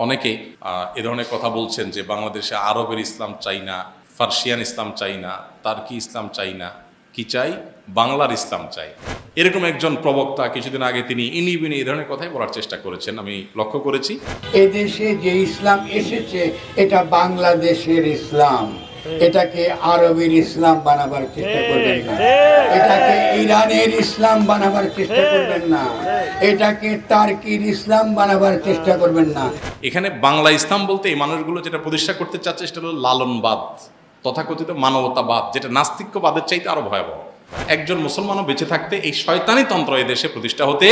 অনেকে এ ধরনের কথা বলছেন যে বাংলাদেশে আরবের ইসলাম চাই না, ফার্সিয়ান ইসলাম চাই না, তার্কি ইসলাম চাই না, কি চাই? বাংলার ইসলাম চাই। এরকম একজন প্রবক্তা কিছুদিন আগে তিনি ইনিবিনি এই ধরনের কথাই বলার চেষ্টা করেছেন, আমি লক্ষ্য করেছি। এদেশে যে ইসলাম এসেছে এটা বাংলাদেশের ইসলাম, এটাকে আরবের ইসলাম বানাবার চেষ্টা করবেন না, এটাকে ইরানের ইসলাম বানাবার চেষ্টা করবেন না, এটাকে টার্কির ইসলাম বানাবার চেষ্টা করবেন না। এখানে বাংলা ইসলাম বলতে এই মানুষগুলো যেটা প্রতিষ্ঠা করতে চাচ্ছে সেটা হলো লালনবাদ, তথাকথিত মানবতাবাদ, যেটা নাস্তিক্যবাদের চাইতে আরো ভয়াবহ। একজন মুসলমানও বেঁচে থাকতে এই শয়তানি তন্ত্র এই দেশে প্রতিষ্ঠা হতে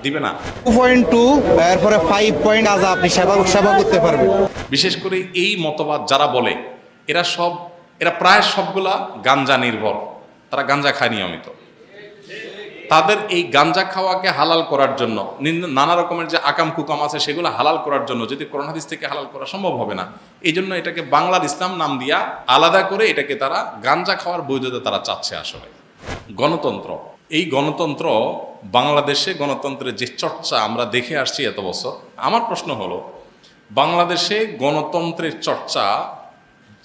দিবে না। 2.2 এরপরে 5 পয়েন্ট আজ আপনি সেবা করতে পারবেন। বিশেষ করে এই মতবাদ যারা বলে এরা প্রায় সবগুলা গাঞ্জা নির্ভর, তারা গাঞ্জা খায় নিয়মিত। তাদের এই গাঞ্জা খাওয়াকে হালাল করার জন্য নানা রকমের যে আকাম কুকাম আছে সেগুলো হালাল করার জন্য যদি কোরআন হাদিস থেকে হালাল করা সম্ভব হবে না, এই জন্য এটাকে বাংলার ইসলাম নাম দিয়া আলাদা করে এটাকে তারা গাঞ্জা খাওয়ার বৈধতা তারা চাচ্ছে। আসলে গণতন্ত্র, এই গণতন্ত্র বাংলাদেশে গণতন্ত্রের যে চর্চা আমরা দেখে আসছি এত বছর, আমার প্রশ্ন হলো বাংলাদেশে গণতন্ত্রের চর্চা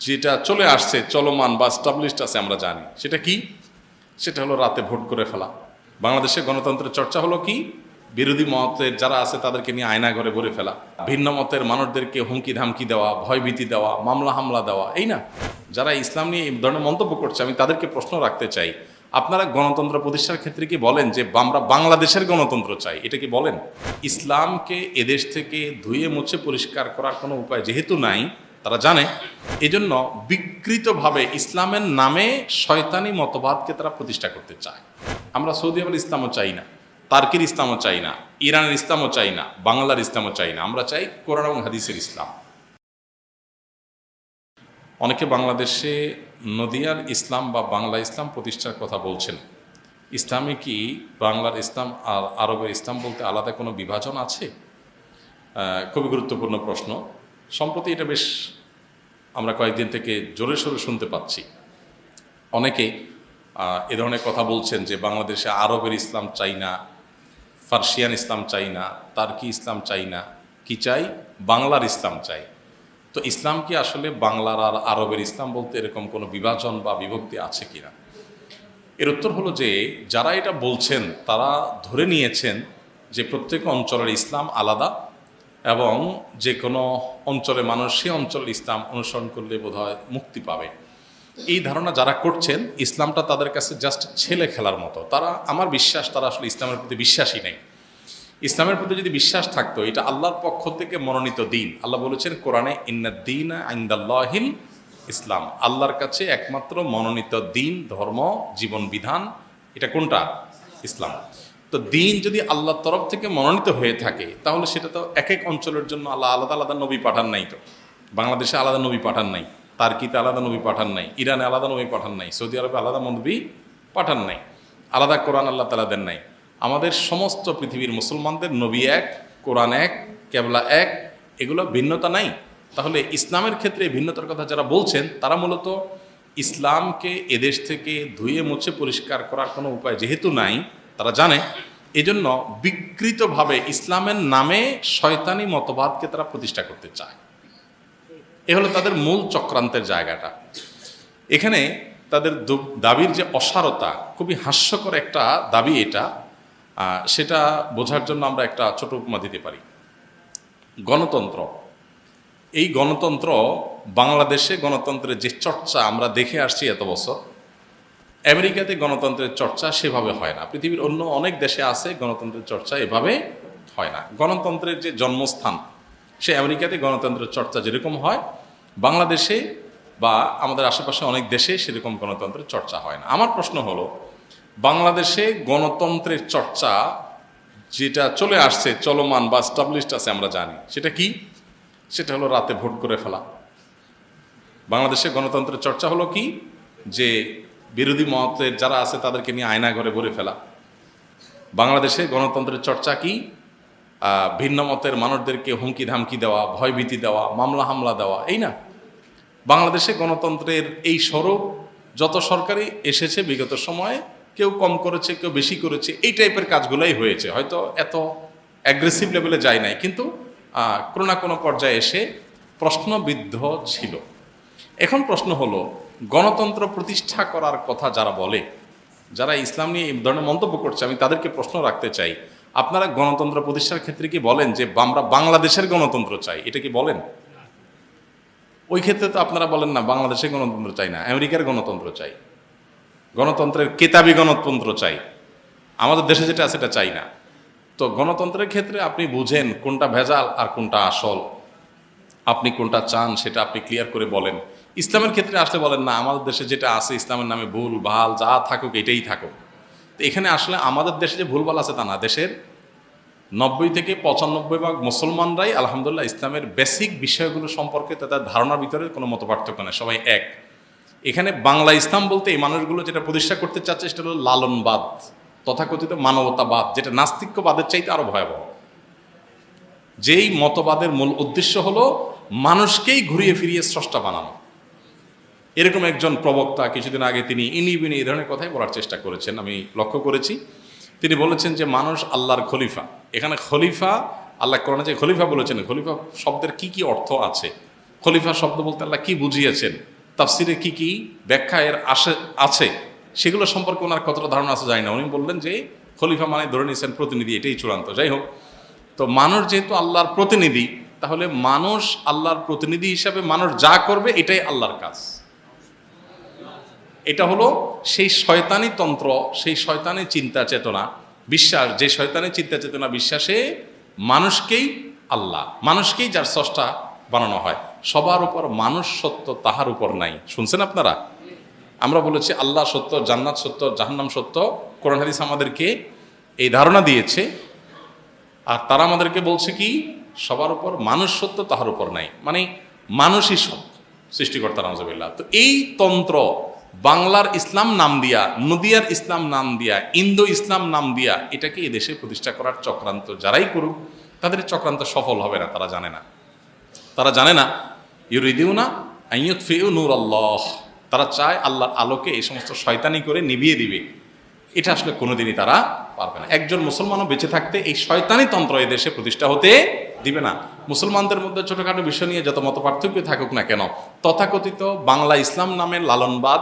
যেটা চলে আসছে, চলমান বা স্টাবলিশড আছে আমরা জানি, সেটা কি? সেটা হলো রাতে ভোট করে ফেলা। বাংলাদেশে গণতন্ত্রের চর্চা হলো কি? বিরোধী মতের যারা আছে তাদেরকে নিয়ে আয়না ঘরে ভরে ফেলা, ভিন্ন মতের মানুষদেরকে হুমকি ধামকি দেওয়া, ভয়ভীতি দেওয়া, মামলা হামলা দেওয়া। এই না, যারা ইসলাম নিয়ে এই ধরনের মন্তব্য করছে আমি তাদেরকে প্রশ্ন রাখতে চাই, আপনারা গণতন্ত্র প্রতিষ্ঠার ক্ষেত্রে কি বলেন যে আমরা বাংলাদেশের গণতন্ত্র চাই? এটা কি বলেন? ইসলামকে এদেশ থেকে ধুয়ে মুছে পরিষ্কার করার কোনো উপায় যেহেতু নাই, তারা জানে, এজন্য বিকৃতভাবে ইসলামের নামে শয়তানি মতবাদকে তারা প্রতিষ্ঠা করতে চায়। আমরা সৌদি আরবের ইসলামও চাই না, তার্কির ইসলামও চাই না, ইরানের ইসলামও চাই না, বাংলার ইসলামও চাই না, আমরা চাই কোরআন এবং হাদিসের ইসলাম। অনেকে বাংলাদেশে নদিয়ার ইসলাম বা বাংলা ইসলাম প্রতিষ্ঠার কথা বলছেন। ইসলামে কি বাংলার ইসলাম আর আরবের ইসলাম বলতে আলাদা কোনো বিভাজন আছে? খুবই গুরুত্বপূর্ণ প্রশ্ন। সম্প্রতি এটা বেশ আমরা কয়েকদিন থেকে জোরে সোরে শুনতে পাচ্ছি। অনেকে এ ধরনের কথা বলছেন যে বাংলাদেশে আরবের ইসলাম চাই না, ফার্সিয়ান ইসলাম চাই না, তার্কি ইসলাম চাই না, কি চাই? বাংলার ইসলাম চাই। তো ইসলাম কি আসলে বাংলার আর আরবের ইসলাম বলতে এরকম কোনো বিভাজন বা বিভক্তি আছে কিনা? এর উত্তর হলো যে যারা এটা বলছেন তারা ধরে নিয়েছেন যে প্রত্যেক অঞ্চলের ইসলাম আলাদা এবং যে কোনো অঞ্চলে মানুষ সে অঞ্চলের ইসলাম অনুসরণ করলে বোধহয় মুক্তি পাবে। এই ধারণা যারা করছেন, ইসলামটা তাদের কাছে জাস্ট ছেলে খেলার মতো। আমার বিশ্বাস তারা আসলে ইসলামের প্রতি বিশ্বাসী নেই। ইসলামের প্রতি যদি বিশ্বাস থাকতো, এটা আল্লাহর পক্ষ থেকে মনোনীত দিন। আল্লাহ বলেছেন কোরআনে, ইন্নাদ-দীনা ইনদাল্লাহিল ইসলাম, আল্লাহর কাছে একমাত্র মনোনীত দিন, ধর্ম, জীবন বিধান, এটা কোনটা? ইসলাম। তো দিন যদি আল্লাহর তরফ থেকে মনোনীত হয়ে থাকে তাহলে সেটা তো এক এক অঞ্চলের জন্য আল্লাহ আলাদা আলাদা নবী পাঠান নাই। তো বাংলাদেশে আলাদা নবী পাঠান নাই, তার্কিতে আলাদা নবী পাঠান নাই, ইরানে আলাদা নবী পাঠান নাই, সৌদি আরবে আলাদা নবী পাঠান নাই, আলাদা কোরআন আল্লাহ তাআলা দেন নাই। আমাদের সমস্ত পৃথিবীর মুসলমানদের নবী এক, কোরআন এক, কেবলা এক, এগুলো ভিন্নতা নাই। তাহলে ইসলামের ক্ষেত্রে ভিন্নতার কথা যারা বলছেন তারা মূলত ইসলামকে এদেশ থেকে ধুয়ে মুছে পরিষ্কার করার কোনো উপায় যেহেতু নাই, তারা জানে, এজন্য বিকৃতভাবে ইসলামের নামে শয়তানি মতবাদকে তারা প্রতিষ্ঠা করতে চায়। এ হলো তাদের মূল চক্রান্তের জায়গাটা। এখানে তাদের দাবির যে অসারতা, খুবই হাস্যকর একটা দাবি এটা, সেটা বোঝার জন্য আমরা একটা ছোট উপমা দিতে পারি। গণতন্ত্র, এই গণতন্ত্র বাংলাদেশে গণতন্ত্রের যে চর্চা আমরা দেখে আসছি এত বছর, আমেরিকাতে গণতন্ত্রের চর্চা সেভাবে হয় না। পৃথিবীর অন্য অনেক দেশে আছে গণতন্ত্রের চর্চা এভাবে হয় না। গণতন্ত্রের যে জন্মস্থান সে আমেরিকাতে গণতন্ত্রের চর্চা যেরকম হয়, বাংলাদেশে বা আমাদের আশেপাশে অনেক দেশে সেরকম গণতন্ত্রের চর্চা হয় না। আমার প্রশ্ন হলো, বাংলাদেশে গণতন্ত্রের চর্চা যেটা চলে আসছে, চলমান বা স্টাবলিশড আছে আমরা জানি, সেটা কি? সেটা হলো রাতে ভোট করে ফেলা। বাংলাদেশে গণতন্ত্রের চর্চা হলো কি? যে বিরোধী মতের যারা আছে তাদেরকে নিয়ে আয়না ঘরে ভরে ফেলা। বাংলাদেশে গণতন্ত্রের চর্চা কি? ভিন্ন মতের মানুষদেরকে হুমকি ধামকি দেওয়া, ভয়ভীতি দেওয়া, মামলা হামলা দেওয়া। এই না, বাংলাদেশে গণতন্ত্রের এই স্বরূপ যত সরকারি এসেছে বিগত সময়ে, কেউ কম করেছে, কেউ বেশি করেছে, এই টাইপের কাজগুলোই হয়েছে। হয়তো এত অ্যাগ্রেসিভ লেভেলে যায় নাই, কিন্তু কোনো না কোনো পর্যায়ে এসে প্রশ্নবিদ্ধ ছিল। এখন প্রশ্ন হলো, গণতন্ত্র প্রতিষ্ঠা করার কথা যারা বলে, যারা ইসলাম নিয়ে এই ধরনের মন্তব্য করছে, আমি তাদেরকে প্রশ্ন রাখতে চাই, আপনারা গণতন্ত্র প্রতিষ্ঠার ক্ষেত্রে কি বলেন যে আমরা বাংলাদেশের গণতন্ত্র চাই? এটা কি বলেন? ওই ক্ষেত্রে তো আপনারা বলেন না বাংলাদেশের গণতন্ত্র চাই না, আমেরিকার গণতন্ত্র চাই, গণতন্ত্রের কেতাবি গণতন্ত্র চাই, আমাদের দেশে যেটা আছে সেটা চাই না। তো গণতন্ত্রের ক্ষেত্রে আপনি বুঝেন কোনটা ভেজাল আর কোনটা আসল, আপনি কোনটা চান সেটা আপনি ক্লিয়ার করে বলেন। ইসলামের ক্ষেত্রে আসলে বলেন না আমাদের দেশে যেটা আছে ইসলামের নামে ভুল ভাল যা থাকুক এটাই থাকুক। তো এখানে আসলে আমাদের দেশে যে ভুলভাল আছে তা না, দেশের 90 থেকে 95% মুসলমানরাই আলহামদুলিল্লাহ ইসলামের বেসিক বিষয়গুলো সম্পর্কে তাদের ধারণার ভিতরে কোনো মতপার্থক্য নেই, সবাই এক। এখানে বাংলা ইসলাম বলতে এই মানুষগুলো যেটা প্রতিষ্ঠা করতে চাচ্ছে সেটা হলো লালনবাদ, তথাকথিত মানবতাবাদ, যেটা নাস্তিক্যবাদের চাইতে আরো ভয়াবহ। যেই মতবাদের মূল উদ্দেশ্য হলো মানুষকেই ঘুরিয়ে ফিরিয়ে স্রষ্টা বানানো। এরকম একজন প্রবক্তা কিছুদিন আগে তিনি ইনিবিনি এই ধরনের কথাই বলার চেষ্টা করেছেন, আমি লক্ষ্য করেছি। তিনি বলেছেন যে মানুষ আল্লাহর খলিফা। এখানে খলিফা, আল্লাহ কোরআনে যে খলিফা বলেছেন, খলিফা শব্দের কি কি অর্থ আছে, খলিফা শব্দ বলতে আল্লাহ কি বুঝিয়েছেন, তাফসিরে কি কি ব্যাখ্যা এর আছে সেগুলো সম্পর্কে ওনার কতটা ধারণা আছে জানি না। উনি বললেন যে খলিফা মানে ধরে নিয়েছেন প্রতিনিধি, এটাই চূড়ান্ত। যাই হোক, তো মানুষ যেহেতু আল্লাহর প্রতিনিধি, তাহলে মানুষ আল্লাহর প্রতিনিধি হিসাবে মানুষ যা করবে এটাই আল্লাহর কাজ। এটা হলো সেই শয়তানি তন্ত্র, সেই শয়তানি চিন্তা চেতনা বিশ্বাস, যে শয়তানি চিন্তা চেতনা বিশ্বাসে মানুষকেই আল্লাহ, মানুষকেই যার স্রষ্টা বানানো হয়। সবার উপর মানুষ সত্য, তাহার উপর নাই। শুনছেন আপনারা? আমরা বলেছি আল্লাহ সত্য, জান্নাত সত্য, জাহান্নাম সত্য। কোরআন হাদিস আমাদেরকে এই ধারণা দিয়েছে। আর তারা আমাদেরকে বলছে কি, সবার উপর মানুষ সত্য, তাহার উপর নাই, মানে মানুষই সত্য, সৃষ্টিকর্তা নাউজুবিল্লাহ। তো এই তন্ত্র বাংলার ইসলাম নাম দিয়া, নদিয়ার ইসলাম নাম দিয়া, ইন্দো ইসলাম নাম দিয়া এটাকে এদেশে প্রতিষ্ঠা করার চক্রান্ত যারাই করুক, তাদের চক্রান্ত সফল হবে না। তারা জানে না, তারা জানে না ইউরিদিউনা আইয়ুতফিউ নূরাল্লাহ, তারা চায় আল্লাহর আলোকে এই সমস্ত শয়তানি করে নিভিয়ে দিবে। এটা আসলে কোনোদিনই তারা পারবে না। একজন মুসলমানও বেঁচে থাকতে এই শয়তানি তন্ত্র এদেশে প্রতিষ্ঠা হতে দিবে না। মুসলমানদের মধ্যে ছোটখাটো বিষয় নিয়ে যত মত পার্থক্য থাকুক না কেন, তথাকথিত বাংলা ইসলাম নামের লালনবাদ,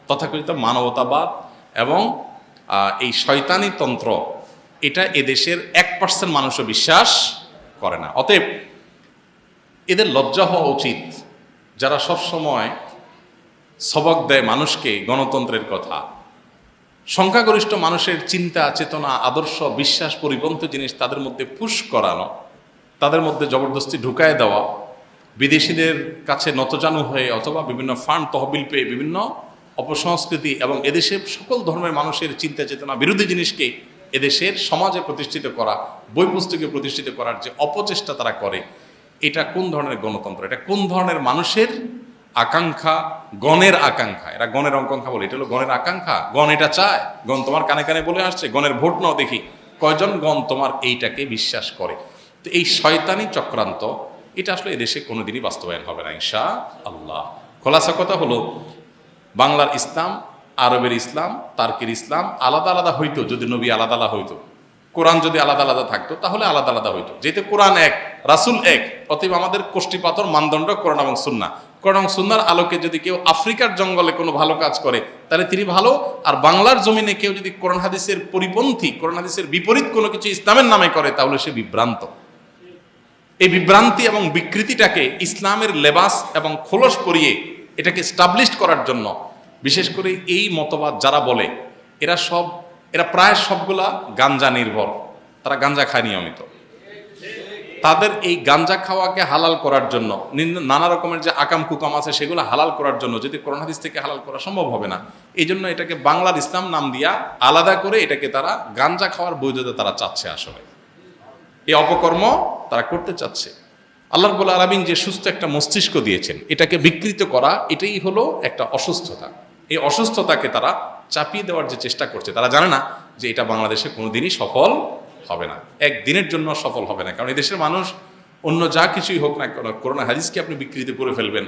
তথাকথিত মানবতাবাদ এবং এই শয়তানি তন্ত্র, এটা এদেশের 1% মানুষও বিশ্বাস করে না। অতএব এদের লজ্জা হওয়া উচিত, যারা সবসময় সবক দেয় মানুষকে গণতন্ত্রের কথা। সংখ্যাগরিষ্ঠ মানুষের চিন্তা চেতনা আদর্শ বিশ্বাস পরিপন্থী জিনিস তাদের মধ্যে পুশ করানো, তাদের মধ্যে জবরদস্তি ঢুকায় দেওয়া, বিদেশিদের কাছে নতজানু হয়ে অথবা বিভিন্ন ফান্ড তহবিল পেয়ে বিভিন্ন অপসংস্কৃতি এবং এদেশের সকল ধর্মের মানুষের চিন্তা চেতনা বিরোধী জিনিসকে এদেশের সমাজে প্রতিষ্ঠিত করা, বই পুস্তকে প্রতিষ্ঠিত করার যে অপচেষ্টা তারা করে, এটা কোন ধরনের গণতন্ত্র, এটা কোন ধরনের মানুষের আকাঙ্ক্ষা, গণের আকাঙ্ক্ষা। এরা গণের আকাঙ্ক্ষা বলে, এটা হলো গণের আকাঙ্ক্ষা। গণ এটা চায়, গণ তোমার কানে কানে বলে আসছে, গণের ভোট নাও দেখি কয়জন গণ তোমার এইটাকে বিশ্বাস করে। তো এই শয়তানি চক্রান্ত এটা আসলে এদেশে কোনোদিনই বাস্তবায়ন হবে না ইনশাআল্লাহ। খোলাসা কথা হলো, বাংলার ইসলাম, আরবের ইসলাম, তার্কের ইসলাম আলাদা আলাদা হইতো যদি নবী আলাদা আলাদা হইতো, কোরআন যদি আলাদা আলাদা থাকতো তাহলে আলাদা আলাদা হইতো। যেহেতু কোরআন এক, রাসূল এক, অতএব আমাদের কোষ্ঠীপাতর মানদণ্ড কোরআন এবং সুন্নাহ। কোরআন এবং সুন্নাহর আলোকে যদি কেউ আফ্রিকার জঙ্গলে কোনো ভালো কাজ করে তাহলে তিনি ভালো, আর বাংলার জমিনে কেউ যদি কোরআন হাদিসের পরিপন্থী, কোরআন হাদিসের বিপরীত কোনো কিছু ইসলামের নামে করে তাহলে সে বিভ্রান্ত। এই বিভ্রান্তি এবং বিকৃতিটাকে ইসলামের লেবাস এবং খোলস পরিয়ে এটাকে স্টাবলিশ করার জন্য, বিশেষ করে এই মতবাদ যারা বলে, এরা প্রায় সবগুলা গাঞ্জা নির্ভর, তারা গাঞ্জা খায় নিয়মিত। তাদের এই গাঞ্জা খাওয়াকে হালাল করার জন্য, নানা রকমের যে আকাম কুকাম আছে সেগুলো হালাল করার জন্য যদি কোরআন হাদিস থেকে হালাল করা সম্ভব হবে না, এই জন্য এটাকে বাংলার ইসলাম নাম দিয়া আলাদা করে এটাকে তারা গাঞ্জা খাওয়ার বৈধতা তারা চাচ্ছে। আসলে এই অপকর্ম তারা করতে চাচ্ছে। আল্লাহ রাব্বুল আলামিন যে সুস্থ একটা মস্তিষ্ক দিয়েছেন, এটাকে বিকৃত করা এটাই হলো একটা অসুস্থতা। এই অসুস্থতাকে তারা চাপিয়ে দেওয়ার যে চেষ্টা করছে, তারা জানে না যে এটা বাংলাদেশে কোনোদিনই সফল হবে না, একদিনের জন্য সফল হবে না। কারণ এই দেশের মানুষ অন্য যা কিছুই হোক না কেন, কোরআন হাদিসকে আপনি বিকৃত করে ফেলবেন,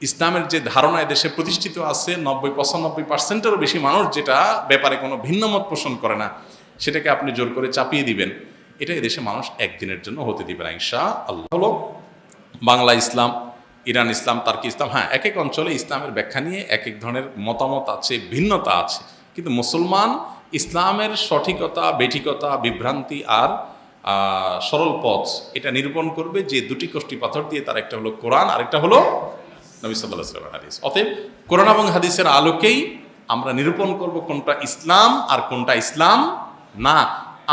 ইসলামের যে ধারণা এদেশে প্রতিষ্ঠিত আছে 90-95%-এরও বেশি মানুষ যেটা ব্যাপারে কোনো ভিন্ন মত পোষণ করে না, সেটাকে আপনি জোর করে চাপিয়ে দিবেন। এটা এদেশে মানুষ একদিনের জন্য হতে দিবে না ইনশাআল্লাহ। হলো বাংলা ইসলাম, ইরান ইসলাম, তার্কি ইসলাম। হ্যাঁ, এক এক অঞ্চলে ইসলামের ব্যাখ্যা নিয়ে এক এক ধরনের মতামত আছে, ভিন্নতা আছে, কিন্তু মুসলমান ইসলামের সঠিকতা, বেঠিকতা, বিভ্রান্তি আর সরল পথ এটা নিরূপণ করবে যে দুটি কষ্টি পাথর দিয়ে, তার একটা হলো কোরআন, আরেকটা হলো নবী সাল্লাল্লাহু আলাইহি ওয়াসাল্লামের হাদিস। অতএব কোরআন এবং হাদিসের আলোকেই আমরা নিরূপণ করব কোনটা ইসলাম আর কোনটা ইসলাম না।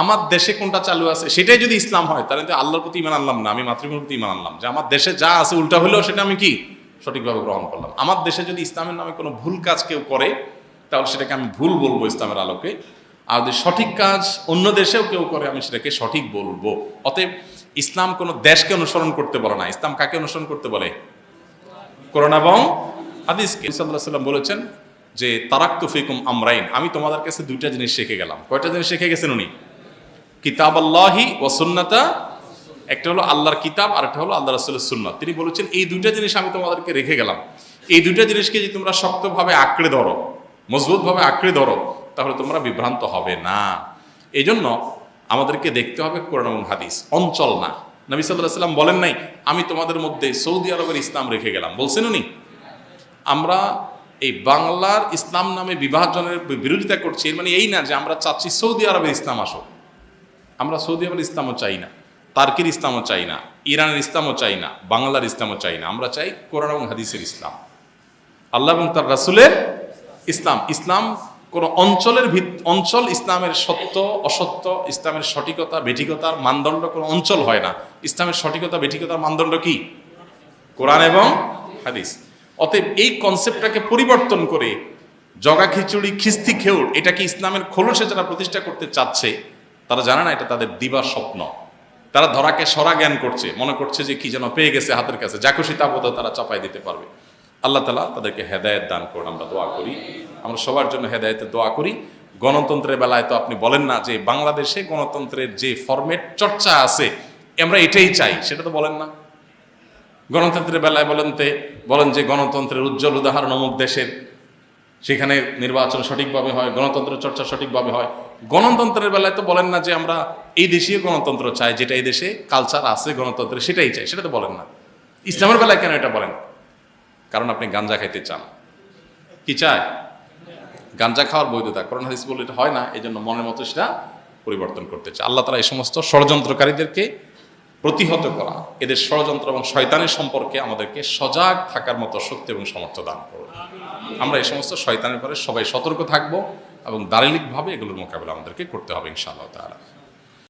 আমার দেশে কোনটা চালু আছে সেটাই যদি ইসলাম হয়, তাহলে তো আল্লাহর প্রতি ঈমান আনলাম না, আমি মাতৃভূমির প্রতি ঈমান আনলাম, যে আমার দেশে যা আছে উল্টা হলেও সেটা আমি কি সঠিকভাবে গ্রহণ করলাম। আমার দেশে যদি ইসলামের নামে কোনো ভুল কাজ কেউ করে, তাহলে সেটাকে আমি ভুল বলবো ইসলামের আলোকে, আর যদি সঠিক কাজ অন্য দেশেও কেউ করে, আমি সেটাকে সঠিক বলবো। অতএব ইসলাম কোনো দেশকে অনুসরণ করতে বলে না। ইসলাম কাকে অনুসরণ করতে বলে? কোরআন এবং হাদিসকে। সাল্লাল্লাহু আলাইহি ওয়াসাল্লাম বলেছেন যে তারাকতু ফিকুম আমরাইন, আমি তোমাদের কাছে দুইটা জিনিস শিখে গেলাম। কয়টা জিনিস শিখে গেছেন উনি? কিতাবাল্লাহি ওয়া সুন্নাতা, একটা হলো আল্লাহর কিতাব আর একটা হলো আল্লাহ রাসূলের সুন্নাত। তিনি বলেছেন এই দুইটা জিনিস আমি তোমাদেরকে রেখে গেলাম, এই দুইটা জিনিসকে যদি তোমরা শক্তভাবে আঁকড়ে ধরো, মজবুতভাবে আঁকড়ে ধরো, তাহলে তোমরা বিভ্রান্ত হবে না। এই জন্য আমাদেরকে দেখতে হবে কোরআন এবং হাদিস, অঞ্চল না। নবী সাল্লাল্লাহু আলাইহি ওয়াসাল্লাম বলেন নাই আমি তোমাদের মধ্যে সৌদি আরবের ইসলাম রেখে গেলাম, বলছেন উনি? আমরা এই বাংলার ইসলাম নামে বিভাজনের বিরোধিতা করছি, এর মানে এই না যে আমরা চাচ্ছি সৌদি আরবের ইসলাম আসো। আমরা সৌদি আরবের ইসলামও চাই না, তার্কির ইসলামও চাই না, ইরানের ইসলামও চাই না, বাংলার ইসলামও চাই না। আমরা চাই কোরআন এবং হাদিসের ইসলাম, আল্লাহ এবং তার রাসূলের ইসলাম। ইসলাম কোনো অঞ্চল ইসলামের সত্য অসত্য, ইসলামের সঠিকতা বেঠিকতার মানদণ্ড কোনো অঞ্চল হয় না। ইসলামের সঠিকতা বেঠিকতার মানদণ্ড কি? কোরআন এবং হাদিস। অতএব এই কনসেপ্টটাকে পরিবর্তন করে জগা খিচুড়ি খিস্তি খেউড়, এটাকে ইসলামের খোলসে যারা প্রতিষ্ঠা করতে চাচ্ছে, তারা জানে না এটা তাদের দিবার স্বপ্ন। তারা ধরাকে সরা জ্ঞান করছে, মনে করছে যে কি যেন পেয়ে গেছে হাতের কাছে, যা খুশি তা বোধহয় তারা চাপাই দিতে পারবে। আল্লাহ তাআলা তাদেরকে হেদায়েত দান করুন, আমরা দোয়া করি। আমরা সবার জন্য হেদায়েতের দোয়া করি। গণতন্ত্রের বেলায় তো আপনি বলেন না যে বাংলাদেশে গণতন্ত্রের যে ফরম্যাট চর্চা আছে আমরা এটাই চাই, সেটা তো বলেন না। গণতন্ত্রের বেলায় বলেন যে গণতন্ত্রের উজ্জ্বল উদাহরণ অমুক দেশের, সেখানে নির্বাচন সঠিকভাবে হয়, গণতন্ত্রের চর্চা সঠিকভাবে হয়। গণতন্ত্রের বেলায় তো বলেন না যে আমরা এই দেশীয় গণতন্ত্র চাই, যেটা এই দেশে কালচার আছে গণতন্ত্রের সেটাই চাই, সেটা তো বলেন না। ইসলামের বেলায় কেন এটা বলেন? কারণ আপনি গাঞ্জা খাইতে চান। কি চায়? গাঞ্জা খাওয়ার বৈধতা কোরআন হাদিস বলে এটা হয় না, এই জন্য মনের মতো সেটা পরিবর্তন করতে চায়। আল্লাহ তাআলা এই সমস্ত ষড়যন্ত্রকারীদেরকে প্রতিহত করা, এদের ষড়যন্ত্র এবং শয়তানের সম্পর্কে আমাদেরকে সজাগ থাকার মতো শক্তি এবং সামর্থ্য দান করুন। আমরা এই সমস্ত শয়তানের পরে সবাই সতর্ক থাকবো এবং দালিলিকভাবে এগুলোর মোকাবেলা আমাদেরকে করতে হবে ইনশাআল্লাহ তাআলা।